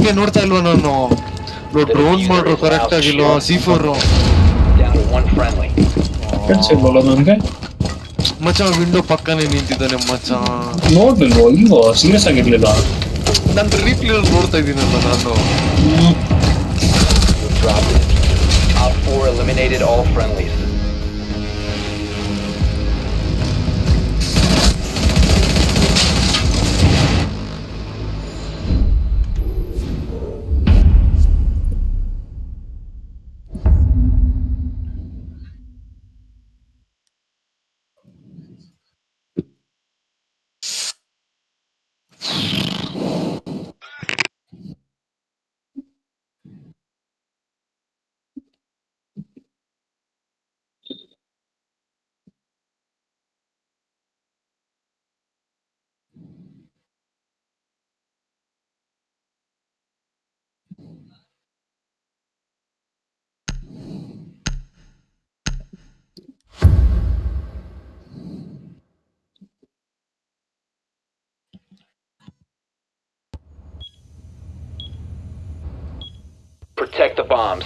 ಹಂಗೆ ನೋಡ್ತಾ ಇಲ್ವಾ ನಾನು ಡ್ರೋನ್ ಮಾಡ್ರು ಕರೆಕ್ಟ್ ಆಗಿಲ್ವಾ C4 ನನ್ಗೆ ಮಚ್ಚ ವಿಂಡೋ ಪಕ್ಕನೇ ನಿಂತಿದ್ದಾನೆ ಮಚ್ಚ ನೋಡ್ಲಿಲ್ವೋ ಇಲ್ವೋ ಸೀರಿಯಸ್ ಆಗಿರ್ಲಿಲ್ಲ ನಾನು ರೀಪ್ಲೇ ನೋಡ್ತಾ ಇದ್ದೀನಲ್ಲ ನಾನು Op 4 eliminated all friendlies. Protect the bombs.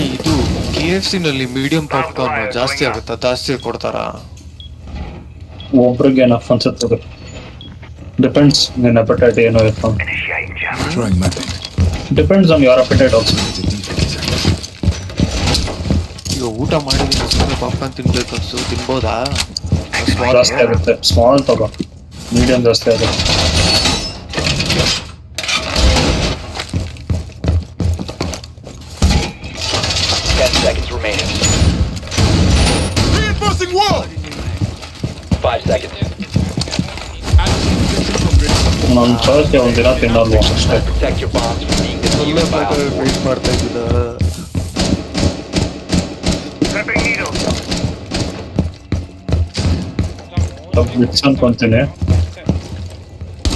ಇದು KFC ನಲ್ಲಿ ಮೀಡಿಯಂ ಪಾಪ್ಕಾರ್ನ್ ಜಾಸ್ತಿ ಆಗುತ್ತಾ ಜಾಸ್ತಿ ಕೊಡ್ತಾರಾ ಒಬ್ರಿಗೆ ನಫ್ ಅನ್ಸುತ್ತೆ ಡಿಪೆಂಡ್ಸ್ ನಿನ್ನ ಅಪಟೈಟ್ ಏನೋ ಇರ್ತಾವ depends on your appetite also ಈಗ ಊಟ ಮಾಡಿದ್ರೆ ಸುಮ್ಮನೆ ಪಾಪ್ಕಾರ್ನ್ ತಿನ್ಬೇಕು ಅನ್ಸು ತಿನ್ಬೋದಾ ಜಾಸ್ತಿ ಆಗುತ್ತೆ ಸ್ಮಾಲ್ ತಗೋ ಮೀಡಿಯಂ ಜಾಸ್ತಿ ಆಗುತ್ತೆ 10 seconds remaining. Reinforcing wall! 5 seconds. ನಾನು ಚಾಯ್ಸ್ಗೆ ಒಂದಿನ ತಿನ್ನಲ್ವ ಅಷ್ಟೇ Protect your bombs from being defused by Op 4. Wait ಮಾಡ್ತಾ ಇದ್ದ ವಿಕ್ಸ್ ಅನ್ಕೊಂತೀನಿ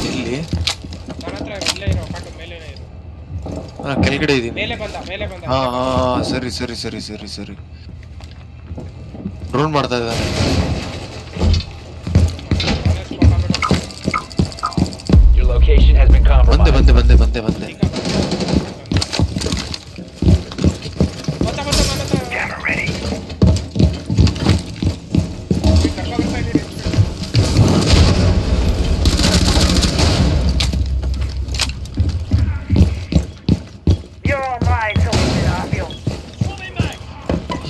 ಎಲ್ಲಿ ಕೆಳಗಡೆ ಇದೀನಿ ಹಾ ಸರಿ ಸರಿ ಸರಿ ಸರಿ ಸರಿ ಡ್ರೋನ್ ಮಾಡ್ತಾ ಇದ್ದಾನೆ Your location has been compromised. ಬಂದೆ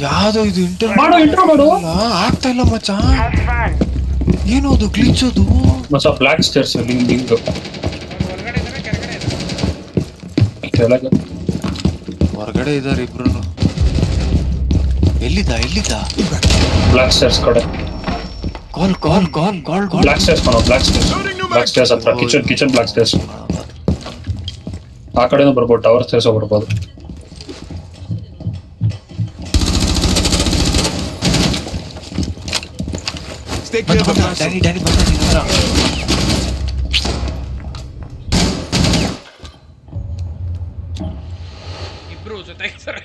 ಯಾವ್ದೋ ಇದು intro ಮಾಡು. ಆಗ್ತಾ ಇಲ್ಲ ಮಚ್ಚ ಏನೋದು ಗ್ಲಿಚ್ ಅದು ಮಚ್ಚ ಬ್ಲ್ಯಾಕ್ ಸ್ಟೇರ್ಸ್ ಲಿಂಕ್ ಕೆಳಗೆ ಹೊರಗಡೆ ಇದಾರೆ ಇಬ್ರು ಎಲ್ಲಿದ್ದ ಬ್ಲ್ಯಾಕ್ ಸ್ಟೇರ್ಸ್ ಕಡೆ ಕಾಲ್ ಬ್ಲ್ಯಾಕ್ ಸ್ಟೇರ್ಸ್ ಮಾಡೋ ಬ್ಲ್ಯಾಕ್ ಸ್ಟೇರ್ಸ್ ಹತ್ರ ಕಿಚನ್ ಬ್ಲ್ಯಾಕ್ ಸ್ಟೇರ್ಸ್ ಆ ಕಡೆನೂ ಬರ್ಬೋದು ಟವರ್ ಸ್ಟೇರ್ಸ್ ಬರ್ಬೋದು ಡ್ಯಾನಿ ಬಂದ ಇಬ್ರು ಜೊತೆಗೆ ಸರ್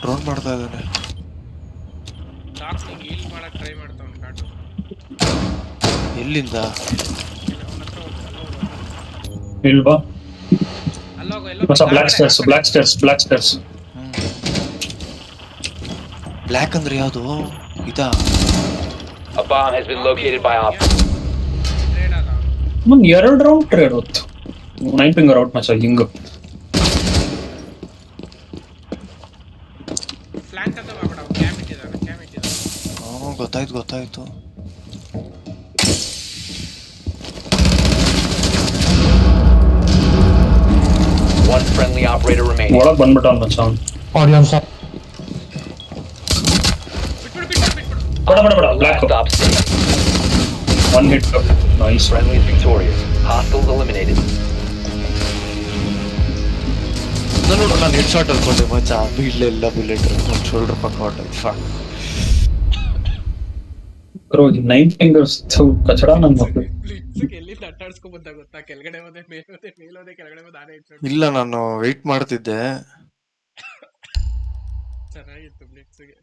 ಡ್ರೋನ್ ಮಾಡ್ತಾ ಇದ್ದಾನೆ ಡಾಕ್ನಿಗೆ ಹೀಲ್ ಮಾಡಕ್ ಟ್ರೈ ಮಾಡ್ತಾವ್ನು ಕಾಟು ಎಲ್ಲಿಂದ ಇಲ್ವಾ ಅಲ್ಲೋಗೋ ಮಚ್ಚ ಬ್ಲ್ಯಾಕ್ ಸ್ಟೇರ್ಸ್ ಬ್ಲ್ಯಾಕ್ ಅಂದ್ರೆ ಯಾವುದು ಇದಾ A bomb has been located by Op 4. Trade ಅಲ್ಲ ಮುಂದೆ 2 ರೌಂಡ್ ಟ್ರೇಡ್ ಹೊತ್ತು 9 ಫಿಂಗರ್ ಔಟ್ ಮಚ್ಚ ಹಿಂಗ ಫ್ಲಾಂಕ್ ಅಂತ ಮಾಡ್ಬಿಡ ಕ್ಯಾಮ್ ಇಟ್ಟಿದ್ದಾರೆ ಗೊತ್ತಾಯ್ತು One friendly operator remaining. ಒಳಗೆ ಬಂದ್ಬಿಟ್ಟ ಮಚ್ಚ ಆಡಿಯನ್ಸ್ ಬಡ black Stop standing. One hit nice Friendly is victorious. Hostiles eliminated. ನಾನು ಹೆಡ್ ಶಾಟ್ ಅನ್ಕೊಂಡೆ ಮಚ್ಚ ಬೀಳ್ಲಿಲ್ಲ ಬುಲೆಟ್ ಶೋಲ್ಡರ್ ಪಕ್ಕ ಹೊಟ್ಟೆ ಬ್ರೋ 9 ಫಿಂಗರ್ಸ್ ಕಚಡ ನನ್ನ ಮಕ್ಕಳು ಎಲ್ಲಿಂದ ಅಟ್ಟಾಡ್ಸ್ಕೊಂಡ್ ಬಂದ ಗೊತ್ತಾ ಕೆಳಗಡೆ ಮೇಲೋದೆ ಕೆಳಗಡೆ ಬಂದ ಆನೆ ಇಟ್ಟು ಇಲ್ಲ ನಾನು ವೆಯ್ಟ್ ಮಾಡ್ತಿದ್ದೆ ಚೆನ್ನಾಗಿತ್ತು ಬ್ಲಿಟ್ಸ್ಗೆ